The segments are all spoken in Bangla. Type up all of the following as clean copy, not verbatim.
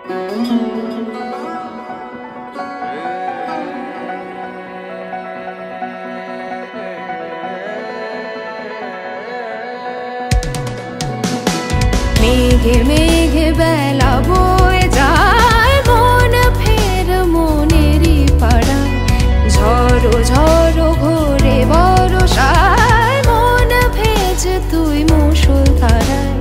মেঘে মেঘে বেলা বয়ে যায়, মন ফের মনেরই পাড়ায়। ঝড়ো ঝড়ো ঘোরে বরষায়, মন ভেজে তুই মুষল ধারায়।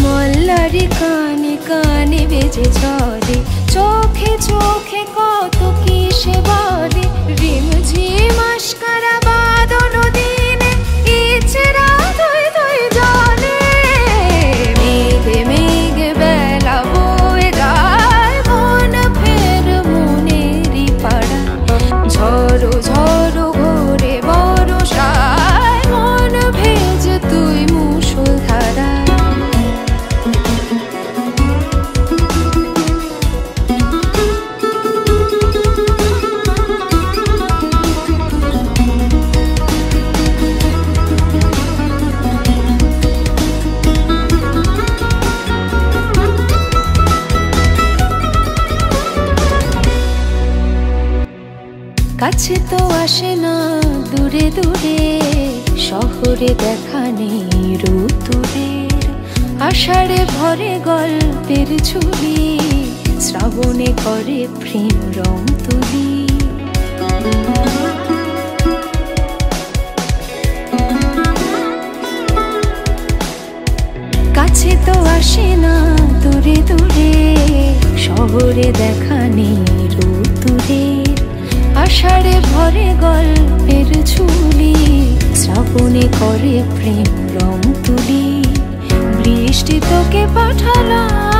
মল্লারি কানে কানে বেজে চলে, চোখে চোখে কত কি সে বলে। রিমঝিম আশকারা বাদল দিনে, ইচরা ধুই ধুই জলে। মেঘে মেঘে বেলা বয়ে যায়, মন ফের মনেরই পাড়ায়। ঝড়ো ঝড়ো ঘোরে বরষায়, মন ভেজে তুই মুষল ধারায়। কাছে তো আসে না, দূরে দূরে শহরে দেখা নেই রুতুরের। আষাঢ়ে ভরে গল্পের ঝুলি, শ্রাবণে করে প্রেম রং তুলি। কাছে তো আসে না, দূরে দূরে শহরে দেখা নেই রুতুরের। আষাঢ়ে ভরে গল্পের ঝুলি, শ্রাবণে করে প্রেম রং তুলি। বৃষ্টি তোকে পাঠালাম